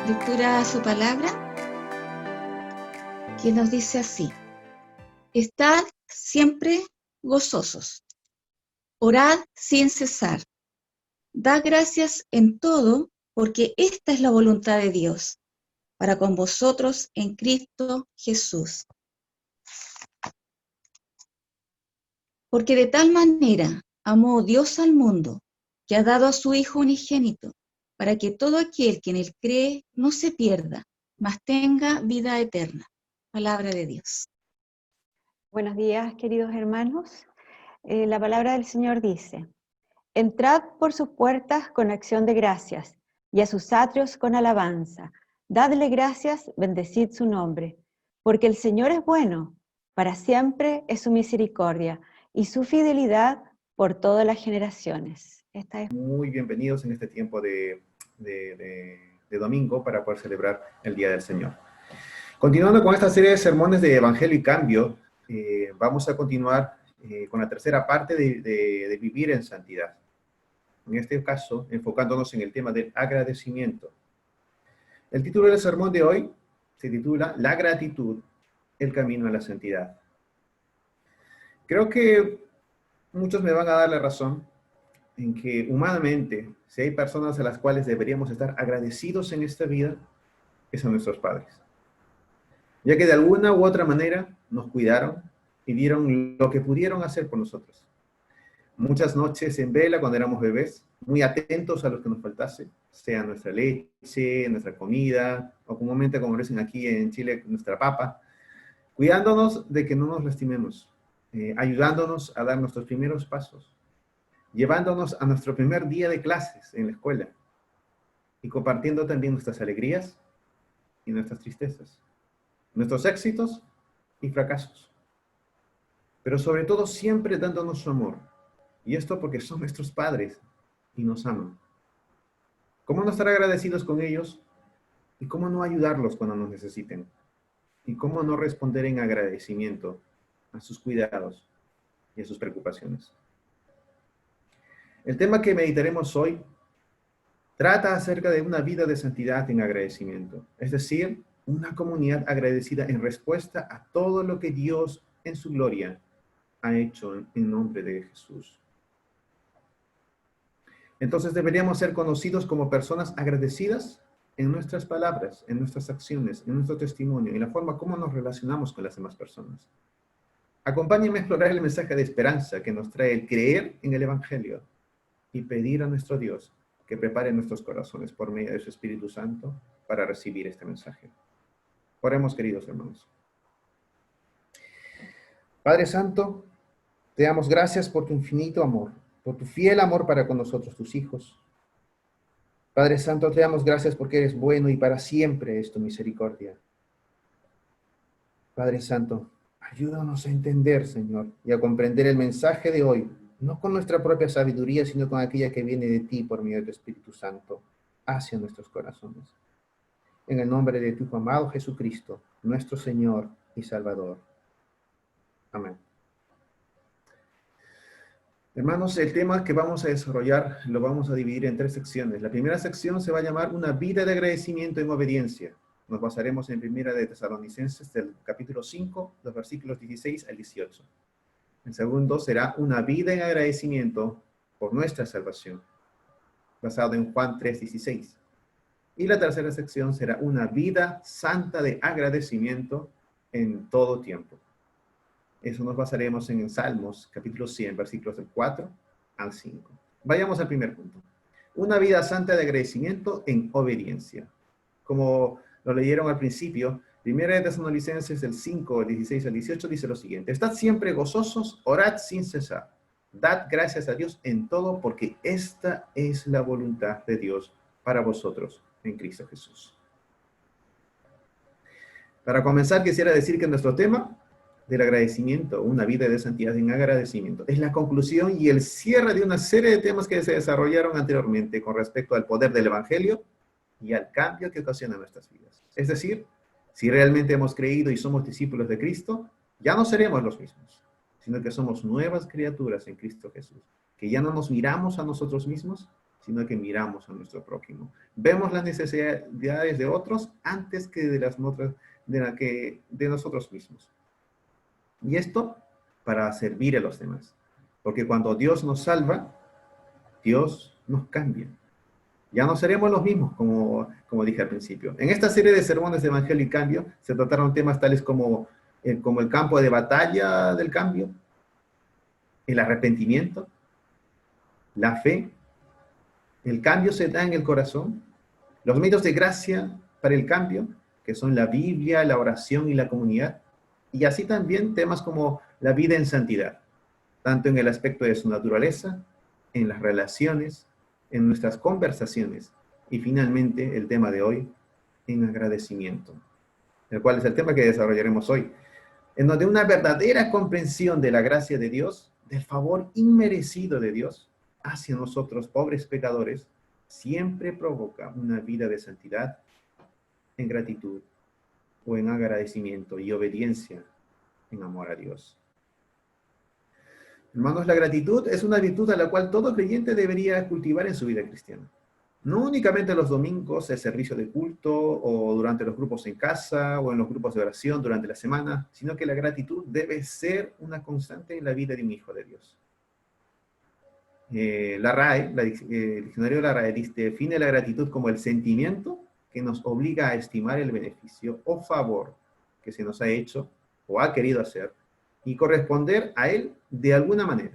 lectura a su palabra, que nos dice así: estad siempre gozosos, orad sin cesar, dad gracias en todo, porque esta es la voluntad de Dios, para con vosotros en Cristo Jesús. Porque de tal manera amó Dios al mundo, que ha dado a su Hijo unigénito, para que todo aquel que en él cree no se pierda, mas tenga vida eterna. Palabra de Dios. Buenos días, queridos hermanos. La palabra del Señor dice: entrad por sus puertas con acción de gracias, y a sus atrios con alabanza. Dadle gracias, bendecid su nombre. Porque el Señor es bueno, para siempre es su misericordia, y su fidelidad por todas las generaciones. Muy bienvenidos en este tiempo de domingo para poder celebrar el Día del Señor. Continuando con esta serie de sermones de Evangelio y Cambio, vamos a continuar con la tercera parte de vivir en santidad. En este caso, enfocándonos en el tema del agradecimiento. El título del sermón de hoy se titula La gratitud, el camino a la santidad. Creo que muchos me van a dar la razón en que humanamente, si hay personas a las cuales deberíamos estar agradecidos en esta vida, son nuestros padres. Ya que de alguna u otra manera nos cuidaron y dieron lo que pudieron hacer por nosotros. Muchas noches en vela cuando éramos bebés, muy atentos a lo que nos faltase, sea nuestra leche, nuestra comida, o comúnmente, como dicen aquí en Chile, nuestra papa, cuidándonos de que no nos lastimemos, ayudándonos a dar nuestros primeros pasos, llevándonos a nuestro primer día de clases en la escuela y compartiendo también nuestras alegrías y nuestras tristezas, nuestros éxitos y fracasos. Pero sobre todo siempre dándonos su amor. Y esto porque son nuestros padres y nos aman. ¿Cómo no estar agradecidos con ellos? ¿Y cómo no ayudarlos cuando nos necesiten? ¿Y cómo no responder en agradecimiento a sus cuidados y a sus preocupaciones? El tema que meditaremos hoy trata acerca de una vida de santidad en agradecimiento, es decir, una comunidad agradecida en respuesta a todo lo que Dios en su gloria ha hecho en nombre de Jesús. Entonces deberíamos ser conocidos como personas agradecidas en nuestras palabras, en nuestras acciones, en nuestro testimonio, en la forma como nos relacionamos con las demás personas. Acompáñenme a explorar el mensaje de esperanza que nos trae el creer en el Evangelio y pedir a nuestro Dios que prepare nuestros corazones por medio de su Espíritu Santo para recibir este mensaje. Oremos, queridos hermanos. Padre Santo, te damos gracias por tu infinito amor, por tu fiel amor para con nosotros, tus hijos. Padre Santo, te damos gracias porque eres bueno y para siempre es tu misericordia. Padre Santo, ayúdanos a entender, Señor, y a comprender el mensaje de hoy, no con nuestra propia sabiduría, sino con aquella que viene de ti por medio de tu Espíritu Santo, hacia nuestros corazones. En el nombre de tu Hijo amado Jesucristo, nuestro Señor y Salvador. Amén. Hermanos, el tema que vamos a desarrollar lo vamos a dividir en 3 secciones. La primera sección se va a llamar Una vida de agradecimiento en obediencia. Nos basaremos en Primera de Tesalonicenses del capítulo 5, los versículos 16 al 18. El segundo será Una vida en agradecimiento por nuestra salvación, basado en Juan 3:16. Y la tercera sección será Una vida santa de agradecimiento en todo tiempo. Eso nos basaremos en Salmos, capítulo 100, versículos del 4 al 5. Vayamos al primer punto. Una vida santa de agradecimiento en obediencia. Como lo leyeron al principio, Primera de Tesalonicenses del 5, 16 al 18, dice lo siguiente: estad siempre gozosos, orad sin cesar. Dad gracias a Dios en todo, porque esta es la voluntad de Dios para vosotros en Cristo Jesús. Para comenzar, quisiera decir que nuestro tema del agradecimiento, una vida de santidad en agradecimiento, es la conclusión y el cierre de una serie de temas que se desarrollaron anteriormente con respecto al poder del Evangelio y al cambio que ocasiona nuestras vidas. Es decir, si realmente hemos creído y somos discípulos de Cristo, ya no seremos los mismos, sino que somos nuevas criaturas en Cristo Jesús, que ya no nos miramos a nosotros mismos, sino que miramos a nuestro prójimo. Vemos las necesidades de otros antes que de nosotros mismos. Y esto para servir a los demás. Porque cuando Dios nos salva, Dios nos cambia. Ya no seremos los mismos, como dije al principio. En esta serie de sermones de Evangelio y Cambio se trataron temas tales como el campo de batalla del cambio, el arrepentimiento, la fe. El cambio se da en el corazón. Los medios de gracia para el cambio, que son la Biblia, la oración y la comunidad. Y así también temas como la vida en santidad, tanto en el aspecto de su naturaleza, en las relaciones, en nuestras conversaciones. Y finalmente, el tema de hoy, en agradecimiento, el cual es el tema que desarrollaremos hoy, en donde una verdadera comprensión de la gracia de Dios, del favor inmerecido de Dios hacia nosotros, pobres pecadores, siempre provoca una vida de santidad en gratitud o en agradecimiento y obediencia en amor a Dios. Hermanos, la gratitud es una virtud a la cual todo creyente debería cultivar en su vida cristiana. No únicamente los domingos, el servicio de culto, o durante los grupos en casa, o en los grupos de oración durante la semana, sino que la gratitud debe ser una constante en la vida de un hijo de Dios. La RAE, el diccionario de la RAE define la gratitud como el sentimiento que nos obliga a estimar el beneficio o favor que se nos ha hecho o ha querido hacer y corresponder a él de alguna manera.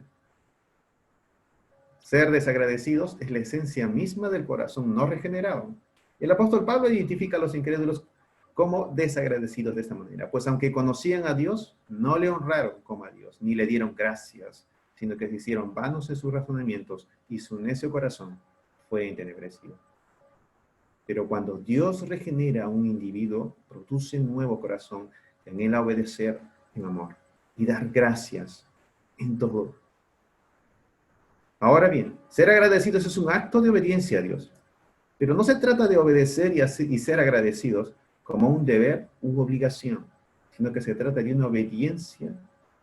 Ser desagradecidos es la esencia misma del corazón no regenerado. El apóstol Pablo identifica a los incrédulos como desagradecidos de esta manera, pues aunque conocían a Dios, no le honraron como a Dios, ni le dieron gracias, sino que se hicieron vanos en sus razonamientos y su necio corazón fue entenebrecido. Pero cuando Dios regenera a un individuo, produce un nuevo corazón que anhela obedecer en amor y dar gracias en todo. Ahora bien, ser agradecidos es un acto de obediencia a Dios, pero no se trata de obedecer y ser agradecidos como un deber u obligación, sino que se trata de una obediencia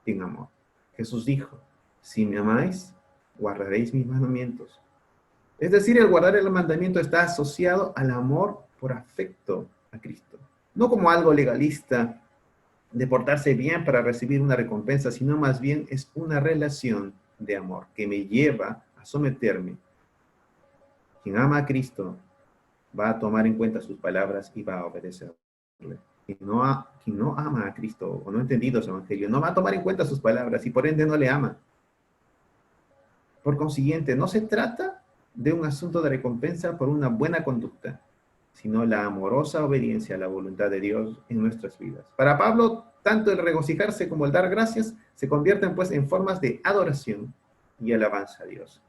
en amor. Jesús dijo, si me amáis, guardaréis mis mandamientos. Es decir, el guardar el mandamiento está asociado al amor por afecto a Cristo, no como algo legalista de portarse bien para recibir una recompensa, sino más bien es una relación de amor que me lleva a someterme. Quien ama a Cristo va a tomar en cuenta sus palabras y va a obedecerle. Quien no ama a Cristo o no ha entendido su evangelio, no va a tomar en cuenta sus palabras y por ende no le ama. Por consiguiente, no se trata de un asunto de recompensa por una buena conducta, sino la amorosa obediencia a la voluntad de Dios en nuestras vidas. Para Pablo, tanto el regocijarse como el dar gracias se convierten pues en formas de adoración y alabanza a Dios.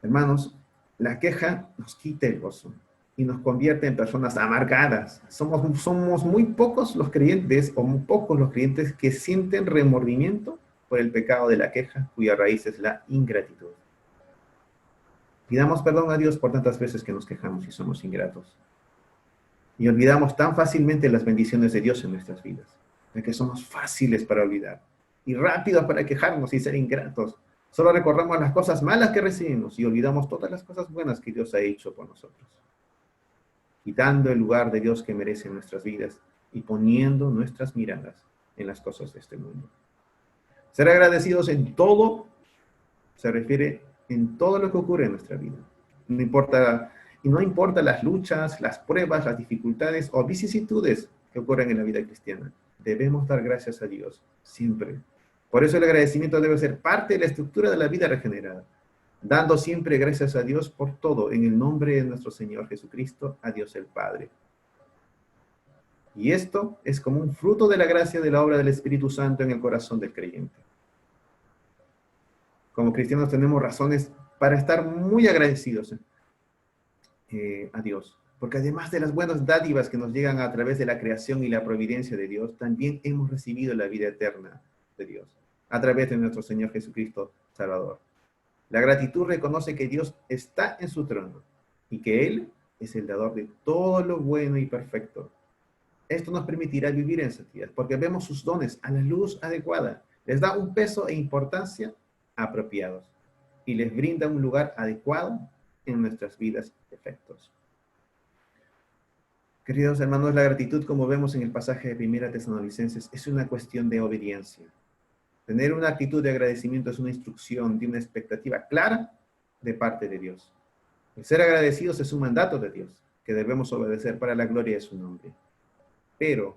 Hermanos, la queja nos quita el gozo y nos convierte en personas amargadas. Somos muy pocos los creyentes, o muy pocos los creyentes que sienten remordimiento por el pecado de la queja, cuya raíz es la ingratitud. Pidamos perdón a Dios por tantas veces que nos quejamos y somos ingratos. Y olvidamos tan fácilmente las bendiciones de Dios en nuestras vidas, de que somos fáciles para olvidar y rápidos para quejarnos y ser ingratos. Solo recordamos las cosas malas que recibimos y olvidamos todas las cosas buenas que Dios ha hecho por nosotros, quitando el lugar de Dios que merece en nuestras vidas y poniendo nuestras miradas en las cosas de este mundo. Ser agradecidos en todo se refiere en todo lo que ocurre en nuestra vida. No importa las luchas, las pruebas, las dificultades o vicisitudes que ocurren en la vida cristiana. Debemos dar gracias a Dios siempre. Por eso el agradecimiento debe ser parte de la estructura de la vida regenerada, dando siempre gracias a Dios por todo, en el nombre de nuestro Señor Jesucristo, a Dios el Padre. Y esto es como un fruto de la gracia de la obra del Espíritu Santo en el corazón del creyente. Como cristianos tenemos razones para estar muy agradecidos a Dios, porque además de las buenas dádivas que nos llegan a través de la creación y la providencia de Dios, también hemos recibido la vida eterna de Dios, a través de nuestro Señor Jesucristo Salvador. La gratitud reconoce que Dios está en su trono y que Él es el dador de todo lo bueno y perfecto. Esto nos permitirá vivir en santidad, porque vemos sus dones a la luz adecuada, les da un peso e importancia apropiados. y les brinda un lugar adecuado en nuestras vidas y efectos. Queridos hermanos, la gratitud, como vemos en el pasaje de 1 Tesalonicenses, es una cuestión de obediencia. Tener una actitud de agradecimiento es una instrucción, de una expectativa clara de parte de Dios. El ser agradecidos es un mandato de Dios, que debemos obedecer para la gloria de su nombre. Pero,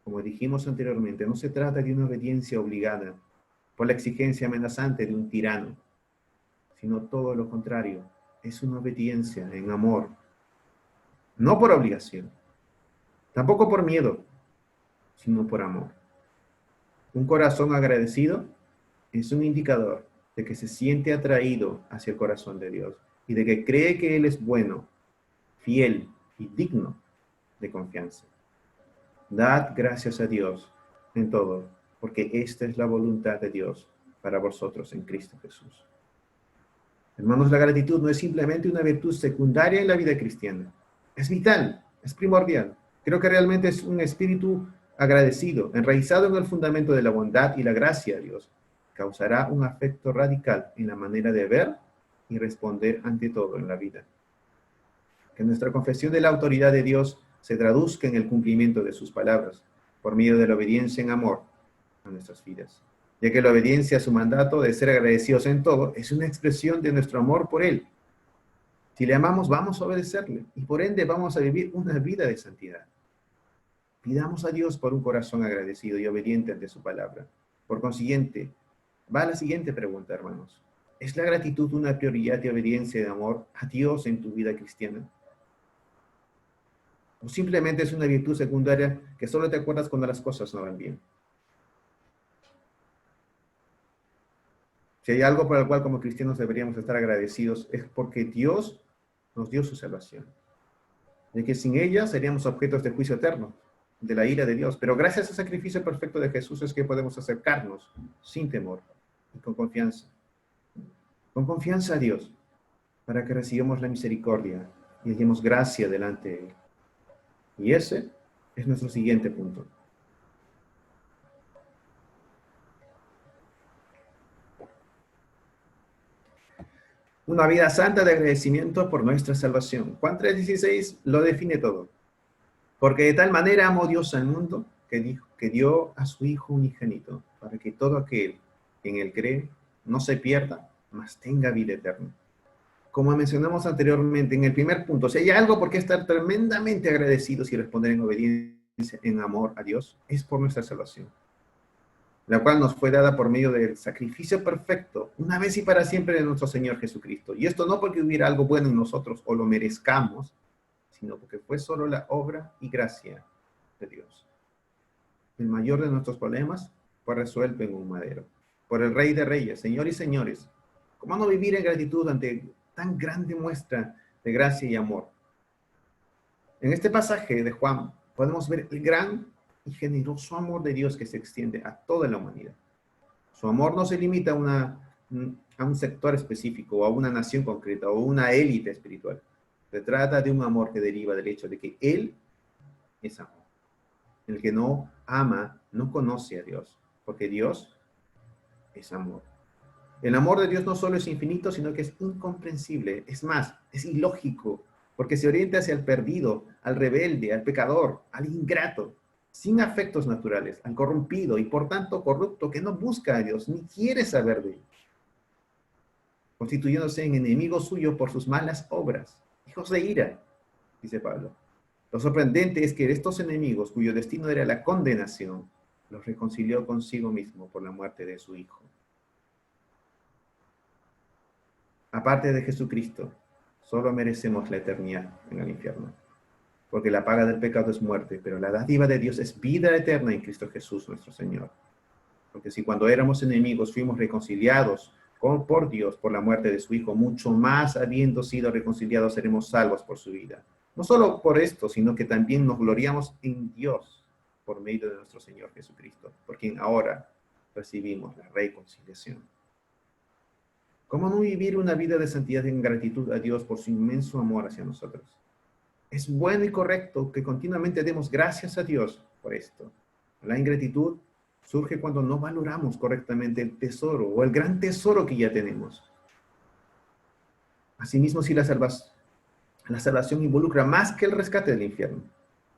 como dijimos anteriormente, no se trata de una obediencia obligada por la exigencia amenazante de un tirano, sino todo lo contrario, es una obediencia en amor, no por obligación, tampoco por miedo, sino por amor. Un corazón agradecido es un indicador de que se siente atraído hacia el corazón de Dios y de que cree que Él es bueno, fiel y digno de confianza. Dad gracias a Dios en todo, porque esta es la voluntad de Dios para vosotros en Cristo Jesús. Hermanos, la gratitud no es simplemente una virtud secundaria en la vida cristiana. Es vital, es primordial. Creo que realmente es un espíritu agradecido, enraizado en el fundamento de la bondad y la gracia de Dios. Causará un afecto radical en la manera de ver y responder ante todo en la vida. Que nuestra confesión de la autoridad de Dios se traduzca en el cumplimiento de sus palabras, por medio de la obediencia en amor a nuestras vidas. Ya que la obediencia a su mandato de ser agradecidos en todo es una expresión de nuestro amor por Él. Si le amamos, vamos a obedecerle y por ende vamos a vivir una vida de santidad. Pidamos a Dios por un corazón agradecido y obediente ante su palabra. Por consiguiente, va la siguiente pregunta, hermanos. ¿Es la gratitud una prioridad de obediencia y de amor a Dios en tu vida cristiana? ¿O simplemente es una virtud secundaria que solo te acuerdas cuando las cosas no van bien? Si hay algo por el cual como cristianos deberíamos estar agradecidos es porque Dios nos dio su salvación. De que sin ella seríamos objetos de juicio eterno, de la ira de Dios. Pero gracias al sacrificio perfecto de Jesús es que podemos acercarnos sin temor y con confianza. Con confianza a Dios, para que recibamos la misericordia y hallemos gracia delante de Él. Y ese es nuestro siguiente punto. Una vida santa de agradecimiento por nuestra salvación. Juan 3:16 lo define todo. Porque de tal manera amó Dios al mundo que dio a su Hijo unigénito, para que todo aquel que en Él cree no se pierda, mas tenga vida eterna. Como mencionamos anteriormente en el primer punto, si hay algo por qué estar tremendamente agradecidos y responder en obediencia, en amor a Dios, es por nuestra salvación, la cual nos fue dada por medio del sacrificio perfecto, una vez y para siempre, de nuestro Señor Jesucristo. Y esto no porque hubiera algo bueno en nosotros o lo merezcamos, sino porque fue solo la obra y gracia de Dios. El mayor de nuestros problemas fue resuelto en un madero, por el Rey de Reyes, Señor y señores. ¿Cómo no vivir en gratitud ante tan grande muestra de gracia y amor? En este pasaje de Juan podemos ver el gran y generoso amor de Dios que se extiende a toda la humanidad. Su amor no se limita a un sector específico, o a una nación concreta, o una élite espiritual. Se trata de un amor que deriva del hecho de que Él es amor. El que no ama no conoce a Dios, porque Dios es amor. El amor de Dios no solo es infinito, sino que es incomprensible. Es más, es ilógico, porque se orienta hacia el perdido, al rebelde, al pecador, al ingrato, sin afectos naturales, al corrompido y por tanto corrupto, que no busca a Dios, ni quiere saber de Él, constituyéndose en enemigo suyo por sus malas obras, hijos de ira, dice Pablo. Lo sorprendente es que estos enemigos, cuyo destino era la condenación, los reconcilió consigo mismo por la muerte de su Hijo. Aparte de Jesucristo, solo merecemos la eternidad en el infierno, porque la paga del pecado es muerte, pero la dádiva de Dios es vida eterna en Cristo Jesús nuestro Señor. Porque si cuando éramos enemigos fuimos reconciliados por Dios por la muerte de su Hijo, mucho más habiendo sido reconciliados seremos salvos por su vida. No solo por esto, sino que también nos gloriamos en Dios por medio de nuestro Señor Jesucristo, por quien ahora recibimos la reconciliación. ¿Cómo no vivir una vida de santidad en gratitud a Dios por su inmenso amor hacia nosotros? Es bueno y correcto que continuamente demos gracias a Dios por esto. La ingratitud surge cuando no valoramos correctamente el tesoro o el gran tesoro que ya tenemos. Asimismo, si la salvación involucra más que el rescate del infierno,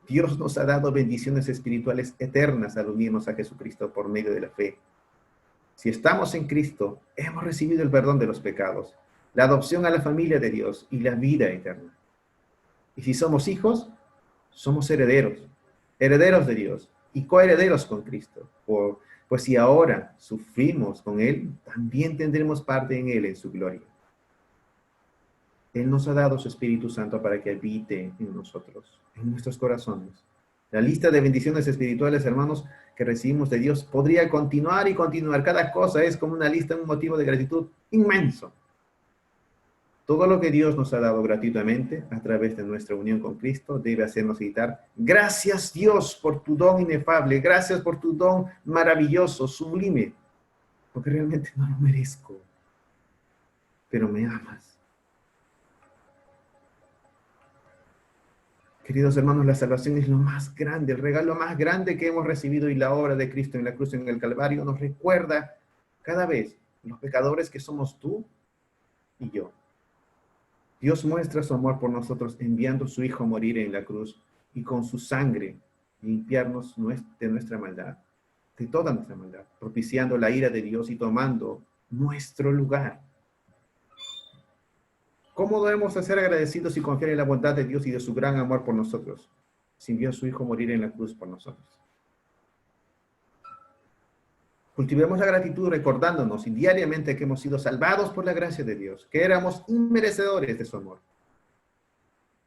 Dios nos ha dado bendiciones espirituales eternas al unirnos a Jesucristo por medio de la fe. Si estamos en Cristo, hemos recibido el perdón de los pecados, la adopción a la familia de Dios y la vida eterna. Y si somos hijos, somos herederos, herederos de Dios y coherederos con Cristo. Pues si ahora sufrimos con Él, también tendremos parte en Él en su gloria. Él nos ha dado su Espíritu Santo para que habite en nosotros, en nuestros corazones. La lista de bendiciones espirituales, hermanos, que recibimos de Dios podría continuar y continuar. Cada cosa es como una lista, un motivo de gratitud inmenso. Todo lo que Dios nos ha dado gratuitamente a través de nuestra unión con Cristo debe hacernos gritar: gracias Dios por tu don inefable, gracias por tu don maravilloso, sublime, porque realmente no lo merezco, pero me amas. Queridos hermanos, la salvación es lo más grande, el regalo más grande que hemos recibido, y la obra de Cristo en la cruz, en el Calvario, nos recuerda cada vez los pecadores que somos tú y yo. Dios muestra su amor por nosotros enviando a su Hijo a morir en la cruz y con su sangre limpiarnos de nuestra maldad, de toda nuestra maldad, propiciando la ira de Dios y tomando nuestro lugar. ¿Cómo debemos ser agradecidos y confiar en la bondad de Dios y de su gran amor por nosotros, si envió a su Hijo a morir en la cruz por nosotros? Cultivemos la gratitud recordándonos diariamente que hemos sido salvados por la gracia de Dios, que éramos inmerecedores de su amor,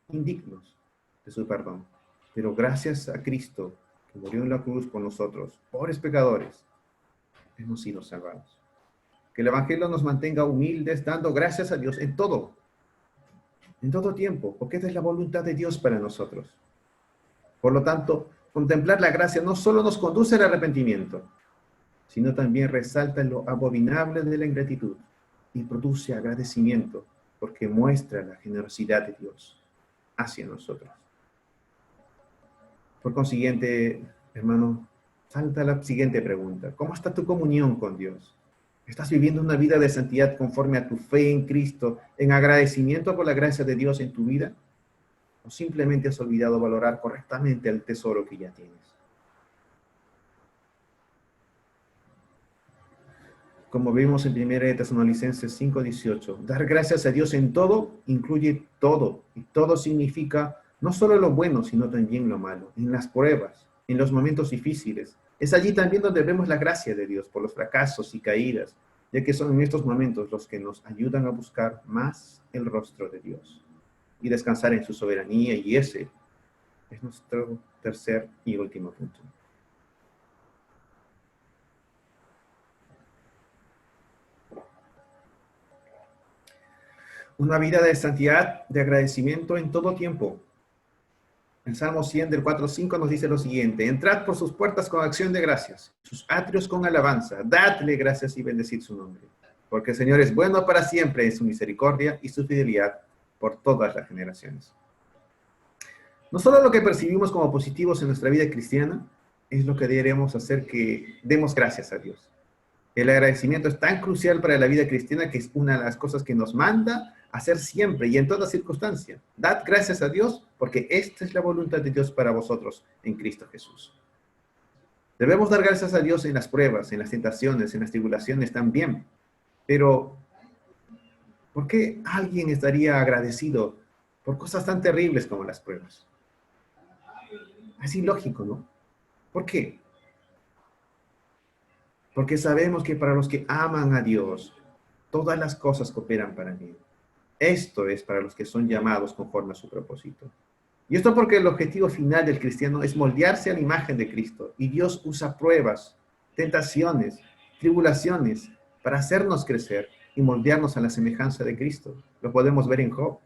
indignos de su perdón. Pero gracias a Cristo, que murió en la cruz por nosotros, pobres pecadores, hemos sido salvados. Que el Evangelio nos mantenga humildes, dando gracias a Dios en todo tiempo, porque esta es la voluntad de Dios para nosotros. Por lo tanto, contemplar la gracia no solo nos conduce al arrepentimiento, sino también resalta lo abominable de la ingratitud y produce agradecimiento, porque muestra la generosidad de Dios hacia nosotros. Por consiguiente, hermano, salta la siguiente pregunta: ¿cómo está tu comunión con Dios? ¿Estás viviendo una vida de santidad conforme a tu fe en Cristo, en agradecimiento por la gracia de Dios en tu vida? ¿O simplemente has olvidado valorar correctamente el tesoro que ya tienes? Como vimos en 1 Tesalonicenses 5:18, dar gracias a Dios en todo incluye todo, y todo significa no solo lo bueno, sino también lo malo, en las pruebas, en los momentos difíciles. Es allí también donde vemos la gracia de Dios por los fracasos y caídas, ya que son en estos momentos los que nos ayudan a buscar más el rostro de Dios y descansar en su soberanía, y ese es nuestro tercer y último punto. Una vida de santidad, de agradecimiento en todo tiempo. El Salmo 100 del 4:5 nos dice lo siguiente: entrad por sus puertas con acción de gracias, sus atrios con alabanza, dadle gracias y bendecid su nombre. Porque el Señor es bueno para siempre en su misericordia y su fidelidad por todas las generaciones. No solo lo que percibimos como positivos en nuestra vida cristiana es lo que deberíamos hacer, que demos gracias a Dios. El agradecimiento es tan crucial para la vida cristiana que es una de las cosas que nos manda hacer siempre y en toda circunstancia. Dad gracias a Dios, porque esta es la voluntad de Dios para vosotros en Cristo Jesús. Debemos dar gracias a Dios en las pruebas, en las tentaciones, en las tribulaciones también. Pero, ¿por qué alguien estaría agradecido por cosas tan terribles como las pruebas? Es ilógico, ¿no? ¿Por qué? Porque sabemos que para los que aman a Dios, todas las cosas cooperan para bien. Esto es para los que son llamados conforme a su propósito. Y esto porque el objetivo final del cristiano es moldearse a la imagen de Cristo. Y Dios usa pruebas, tentaciones, tribulaciones para hacernos crecer y moldearnos a la semejanza de Cristo. Lo podemos ver en Job.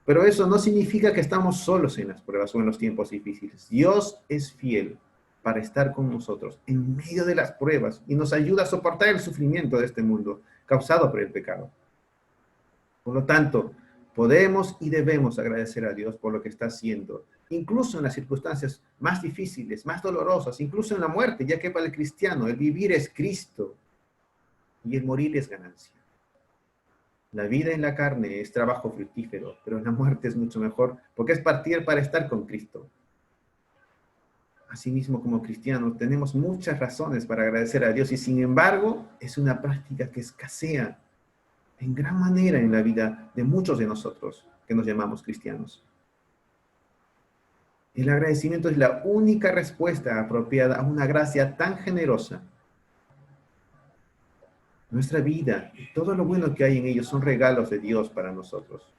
Pero eso no significa que estamos solos en las pruebas o en los tiempos difíciles. Dios es fiel para estar con nosotros en medio de las pruebas y nos ayuda a soportar el sufrimiento de este mundo causado por el pecado. Por lo tanto, podemos y debemos agradecer a Dios por lo que está haciendo, incluso en las circunstancias más difíciles, más dolorosas, incluso en la muerte, ya que para el cristiano el vivir es Cristo y el morir es ganancia. La vida en la carne es trabajo fructífero, pero la muerte es mucho mejor, porque es partir para estar con Cristo. Asimismo, como cristianos, tenemos muchas razones para agradecer a Dios y sin embargo, es una práctica que escasea en gran manera en la vida de muchos de nosotros que nos llamamos cristianos. El agradecimiento es la única respuesta apropiada a una gracia tan generosa. Nuestra vida y todo lo bueno que hay en ellos son regalos de Dios para nosotros.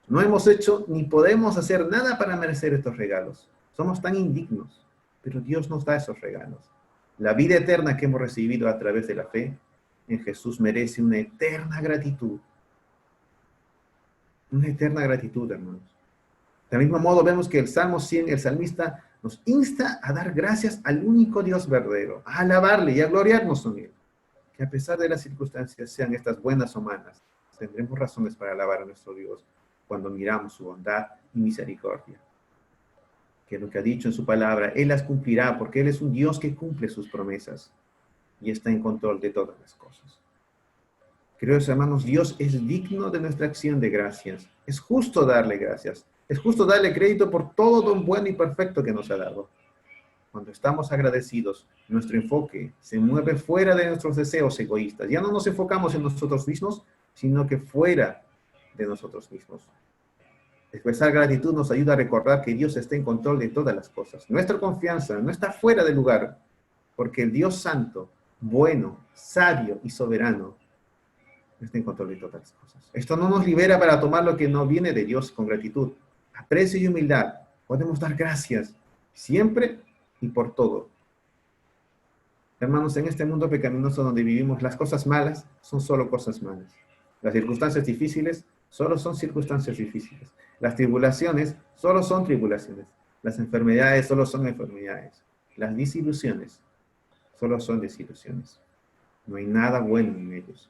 No hemos hecho ni podemos hacer nada para merecer estos regalos. Somos tan indignos. Pero Dios nos da esos regalos. La vida eterna que hemos recibido a través de la fe en Jesús merece una eterna gratitud. Una eterna gratitud, hermanos. Del mismo modo vemos que el Salmo 100, el salmista nos insta a dar gracias al único Dios verdadero, a alabarle y a gloriarnos en él. Que a pesar de las circunstancias, sean estas buenas o malas, tendremos razones para alabar a nuestro Dios cuando miramos su bondad y misericordia. Que lo que ha dicho en su palabra, Él las cumplirá, porque Él es un Dios que cumple sus promesas y está en control de todas las cosas. Queridos hermanos, Dios es digno de nuestra acción de gracias. Es justo darle gracias. Es justo darle crédito por todo don bueno y perfecto que nos ha dado. Cuando estamos agradecidos, nuestro enfoque se mueve fuera de nuestros deseos egoístas. Ya no nos enfocamos en nosotros mismos, sino que fuera de nosotros mismos. Expresar gratitud nos ayuda a recordar que Dios está en control de todas las cosas. Nuestra confianza no está fuera de lugar, porque el Dios santo, bueno, sabio y soberano está en control de todas las cosas. Esto no nos libera para tomar lo que no viene de Dios con gratitud. Aprecio y humildad. Podemos dar gracias siempre y por todo. Hermanos, en este mundo pecaminoso donde vivimos, las cosas malas son solo cosas malas. Las circunstancias difíciles solo son circunstancias difíciles. Las tribulaciones solo son tribulaciones. Las enfermedades solo son enfermedades. Las desilusiones solo son desilusiones. No hay nada bueno en ellos.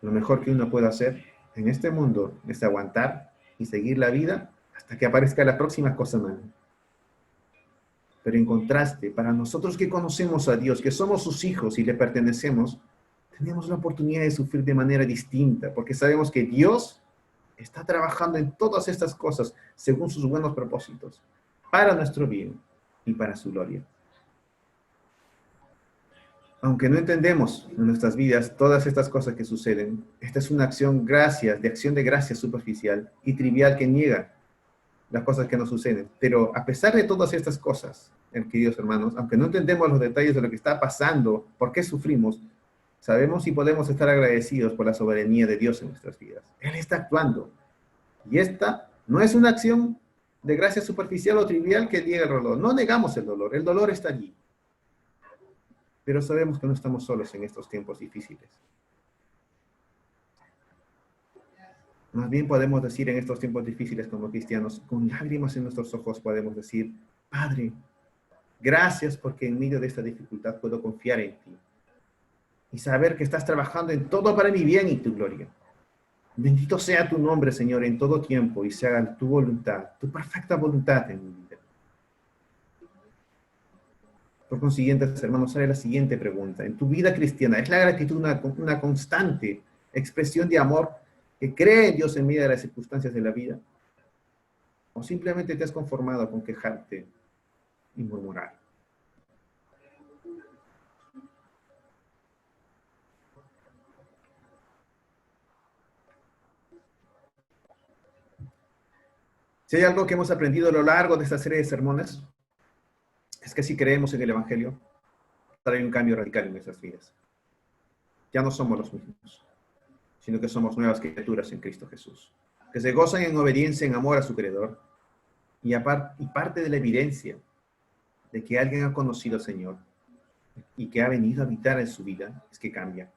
Lo mejor que uno puede hacer en este mundo es aguantar y seguir la vida hasta que aparezca la próxima cosa mala. Pero en contraste, para nosotros que conocemos a Dios, que somos sus hijos y le pertenecemos, tenemos la oportunidad de sufrir de manera distinta, porque sabemos que Dios está trabajando en todas estas cosas según sus buenos propósitos, para nuestro bien y para su gloria. Aunque no entendemos en nuestras vidas todas estas cosas que suceden, esta es una acción de gracias superficial y trivial que niega las cosas que nos suceden. Pero a pesar de todas estas cosas, queridos hermanos, aunque no entendemos los detalles de lo que está pasando, por qué sufrimos, sabemos y podemos estar agradecidos por la soberanía de Dios en nuestras vidas. Él está actuando. Y esta no es una acción de gracia superficial o trivial que niega el dolor. No negamos el dolor está allí. Pero sabemos que no estamos solos en estos tiempos difíciles. Más bien podemos decir en estos tiempos difíciles como cristianos, con lágrimas en nuestros ojos podemos decir, Padre, gracias porque en medio de esta dificultad puedo confiar en ti. Y saber que estás trabajando en todo para mi bien y tu gloria. Bendito sea tu nombre, Señor, en todo tiempo, y se haga tu voluntad, tu perfecta voluntad en mi vida. Por consiguiente, hermanos, sale la siguiente pregunta. En tu vida cristiana, ¿es la gratitud una constante expresión de amor que cree en Dios en medio de las circunstancias de la vida? ¿O simplemente te has conformado con quejarte y murmurar? Si hay algo que hemos aprendido a lo largo de esta serie de sermones, es que si creemos en el Evangelio, trae un cambio radical en nuestras vidas. Ya no somos los mismos, sino que somos nuevas criaturas en Cristo Jesús, que se gozan en obediencia, en amor a su Creador, y parte de la evidencia de que alguien ha conocido al Señor y que ha venido a habitar en su vida, es que cambia.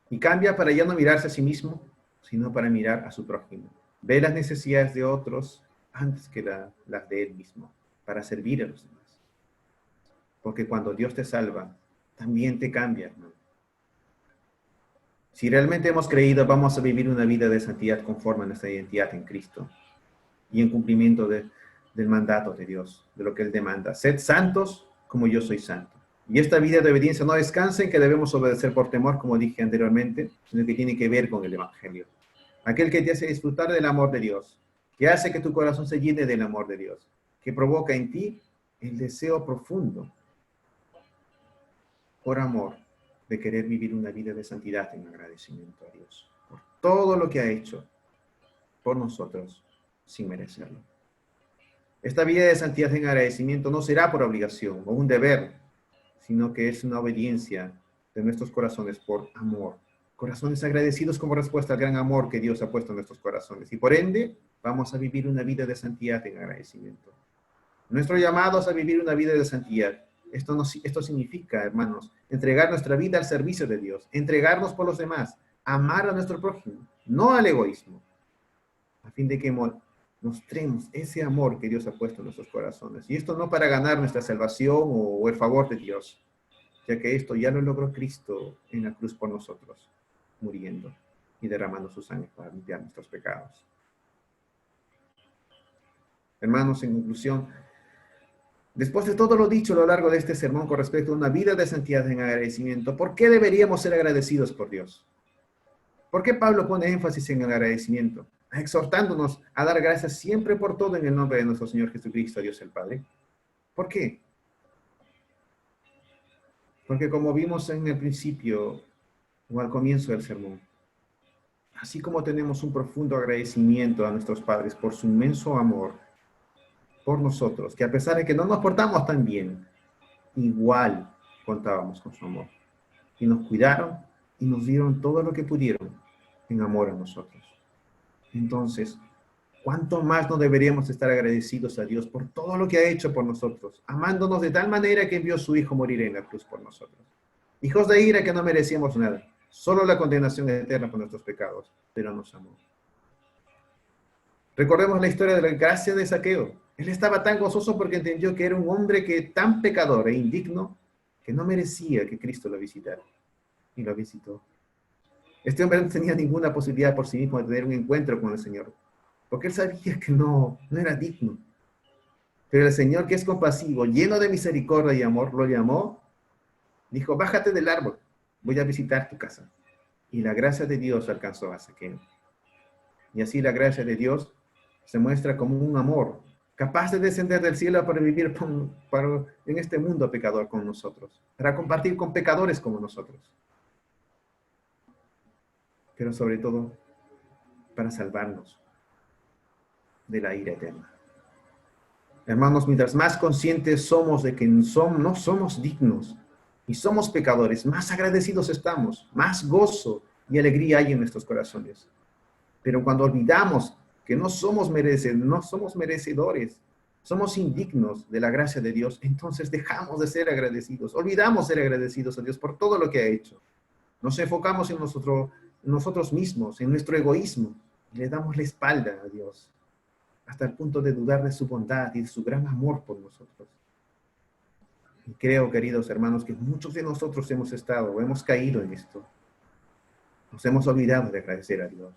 Y cambia para ya no mirarse a sí mismo, sino para mirar a su prójimo. Ve las necesidades de otros antes que las de él mismo, para servir a los demás. Porque cuando Dios te salva, también te cambia, hermano. Si realmente hemos creído, vamos a vivir una vida de santidad conforme a nuestra identidad en Cristo y en cumplimiento del mandato de Dios, de lo que Él demanda. Sed santos como yo soy santo. Y esta vida de obediencia no descansa en que debemos obedecer por temor, como dije anteriormente, sino que tiene que ver con el Evangelio. Aquel que te hace disfrutar del amor de Dios, que hace que tu corazón se llene del amor de Dios, que provoca en ti el deseo profundo, por amor, de querer vivir una vida de santidad en agradecimiento a Dios, por todo lo que ha hecho por nosotros, sin merecerlo. Esta vida de santidad en agradecimiento no será por obligación o un deber, sino que es una obediencia de nuestros corazones por amor. Corazones agradecidos como respuesta al gran amor que Dios ha puesto en nuestros corazones. Y por ende, vamos a vivir una vida de santidad en agradecimiento. Nuestro llamado es a vivir una vida de santidad. Esto significa, hermanos, entregar nuestra vida al servicio de Dios, entregarnos por los demás, amar a nuestro prójimo, no al egoísmo, a fin de que mostremos ese amor que Dios ha puesto en nuestros corazones. Y esto no para ganar nuestra salvación o el favor de Dios, ya que esto ya lo logró Cristo en la cruz por nosotros, muriendo y derramando su sangre para limpiar nuestros pecados. Hermanos, en conclusión, después de todo lo dicho a lo largo de este sermón con respecto a una vida de santidad en agradecimiento, ¿por qué deberíamos ser agradecidos por Dios? ¿Por qué Pablo pone énfasis en el agradecimiento, exhortándonos a dar gracias siempre por todo en el nombre de nuestro Señor Jesucristo, Dios el Padre? ¿Por qué? Porque como vimos en el principio o al comienzo del sermón, así como tenemos un profundo agradecimiento a nuestros padres por su inmenso amor por nosotros, que a pesar de que no nos portamos tan bien, igual contábamos con su amor. Y nos cuidaron y nos dieron todo lo que pudieron en amor a nosotros. Entonces, ¿cuánto más no deberíamos estar agradecidos a Dios por todo lo que ha hecho por nosotros, amándonos de tal manera que envió a su Hijo a morir en la cruz por nosotros? Hijos de ira que no merecíamos nada, solo la condenación eterna por nuestros pecados, pero nos amó. Recordemos la historia de la gracia de Zaqueo. Él estaba tan gozoso porque entendió que era un hombre tan pecador e indigno que no merecía que Cristo lo visitara. Y lo visitó. Este hombre no tenía ninguna posibilidad por sí mismo de tener un encuentro con el Señor, porque él sabía que no era digno. Pero el Señor, que es compasivo, lleno de misericordia y amor, lo llamó, dijo, bájate del árbol, voy a visitar tu casa. Y la gracia de Dios alcanzó a Zaqueo. Y así la gracia de Dios se muestra como un amor capaz de descender del cielo para vivir en este mundo pecador con nosotros, para compartir con pecadores como nosotros. Pero sobre todo, para salvarnos de la ira eterna. Hermanos, mientras más conscientes somos de que no somos dignos y somos pecadores, más agradecidos estamos, más gozo y alegría hay en nuestros corazones. Pero cuando olvidamos que no somos merecedores, somos indignos de la gracia de Dios, entonces dejamos de ser agradecidos, olvidamos ser agradecidos a Dios por todo lo que ha hecho. Nos enfocamos en nosotros mismos, en nuestro egoísmo, y le damos la espalda a Dios, hasta el punto de dudar de su bondad y de su gran amor por nosotros. Y creo, queridos hermanos, que muchos de nosotros hemos caído en esto. Nos hemos olvidado de agradecer a Dios.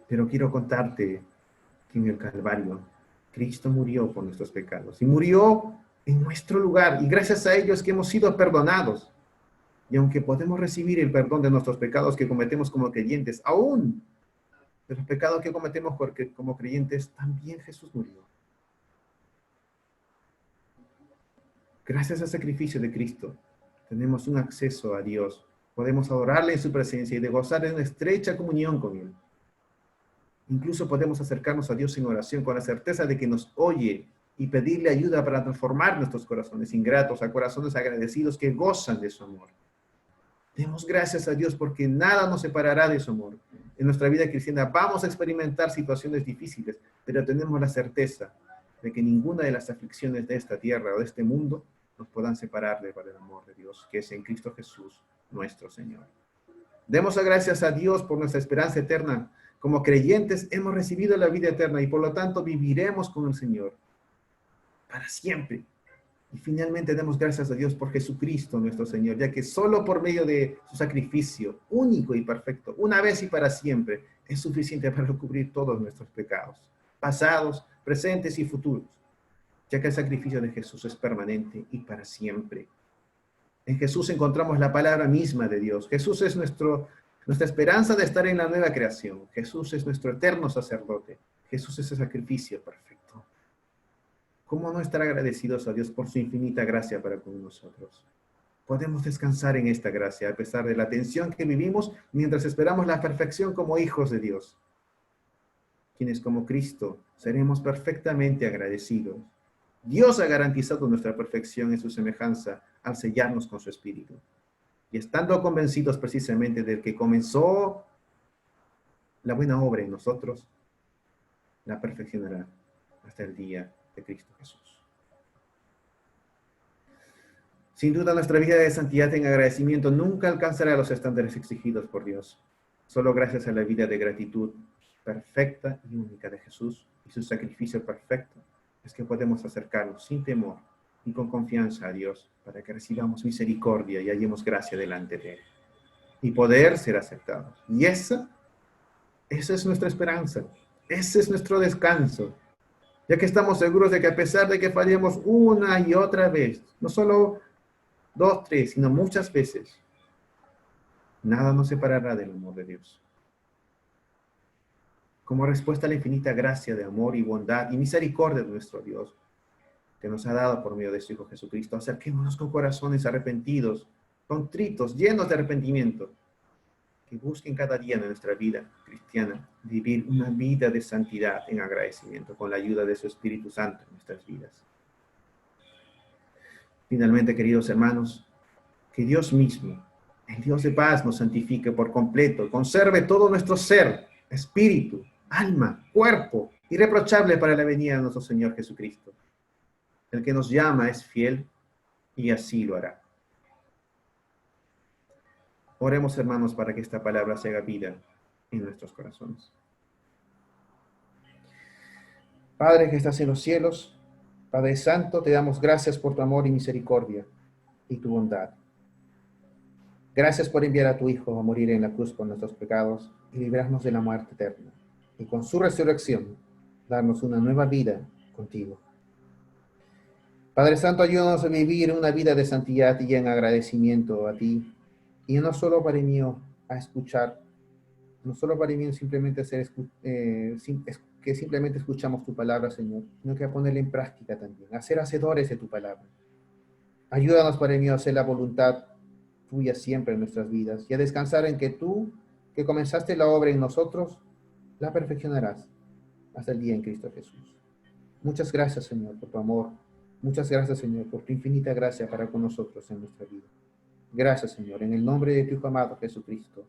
Pero quiero contarte que en el Calvario, Cristo murió por nuestros pecados. Y murió en nuestro lugar. Y gracias a ello es que hemos sido perdonados. Y aunque podemos recibir el perdón de nuestros pecados que cometemos como creyentes, aún de los pecados que cometemos como creyentes, también Jesús murió. Gracias al sacrificio de Cristo, tenemos un acceso a Dios. Podemos adorarle en su presencia y de gozar de una estrecha comunión con Él. Incluso podemos acercarnos a Dios en oración con la certeza de que nos oye y pedirle ayuda para transformar nuestros corazones ingratos a corazones agradecidos que gozan de su amor. Demos gracias a Dios porque nada nos separará de su amor. En nuestra vida cristiana vamos a experimentar situaciones difíciles, pero tenemos la certeza de que ninguna de las aflicciones de esta tierra o de este mundo nos puedan separar del amor de Dios, que es en Cristo Jesús, nuestro Señor. Demos gracias a Dios por nuestra esperanza eterna. Como creyentes hemos recibido la vida eterna y por lo tanto viviremos con el Señor para siempre. Y finalmente demos gracias a Dios por Jesucristo nuestro Señor, ya que solo por medio de su sacrificio único y perfecto, una vez y para siempre, es suficiente para cubrir todos nuestros pecados, pasados, presentes y futuros. ya que el sacrificio de Jesús es permanente y para siempre. En Jesús encontramos la palabra misma de Dios. Jesús es nuestra esperanza de estar en la nueva creación. Jesús es nuestro eterno sacerdote. Jesús es el sacrificio perfecto. ¿Cómo no estar agradecidos a Dios por su infinita gracia para con nosotros? Podemos descansar en esta gracia a pesar de la tensión que vivimos mientras esperamos la perfección como hijos de Dios. Quienes como Cristo seremos perfectamente agradecidos. Dios ha garantizado nuestra perfección en su semejanza al sellarnos con su Espíritu. Y estando convencidos precisamente del que comenzó la buena obra en nosotros, la perfeccionará hasta el día de Cristo Jesús. Sin duda, nuestra vida de santidad en agradecimiento nunca alcanzará los estándares exigidos por Dios. Solo gracias a la vida de gratitud perfecta y única de Jesús y su sacrificio perfecto es que podemos acercarnos sin temor y con confianza a Dios para que recibamos misericordia y hallemos gracia delante de Él y poder ser aceptados. Y esa es nuestra esperanza, ese es nuestro descanso, ya que estamos seguros de que a pesar de que fallemos una y otra vez, no solo 2, 3, sino muchas veces, nada nos separará del amor de Dios. Como respuesta a la infinita gracia de amor y bondad y misericordia de nuestro Dios, que nos ha dado por medio de su Hijo Jesucristo, acerquémonos con corazones arrepentidos, contritos, llenos de arrepentimiento, que busquen cada día en nuestra vida cristiana vivir una vida de santidad en agradecimiento con la ayuda de su Espíritu Santo en nuestras vidas. Finalmente, queridos hermanos, que Dios mismo, el Dios de paz, nos santifique por completo, conserve todo nuestro ser, espíritu, alma, cuerpo, irreprochable para la venida de nuestro Señor Jesucristo. El que nos llama es fiel y así lo hará. Oremos, hermanos, para que esta palabra se haga vida en nuestros corazones. Padre que estás en los cielos, Padre Santo, te damos gracias por tu amor y misericordia y tu bondad. Gracias por enviar a tu Hijo a morir en la cruz por nuestros pecados y librarnos de la muerte eterna. Y con su resurrección, darnos una nueva vida contigo. Padre Santo, ayúdanos a vivir una vida de santidad y en agradecimiento a ti. Y no solo para mí a escuchar, no solo para mí simplemente que simplemente escuchamos tu palabra, Señor, sino que a ponerla en práctica también, a ser hacedores de tu palabra. Ayúdanos, Padre mío, a hacer la voluntad tuya siempre en nuestras vidas y a descansar en que tú, que comenzaste la obra en nosotros, la perfeccionarás hasta el día en Cristo Jesús. Muchas gracias, Señor, por tu amor. Muchas gracias, Señor, por tu infinita gracia para con nosotros en nuestra vida. Gracias, Señor, en el nombre de tu Hijo amado Jesucristo.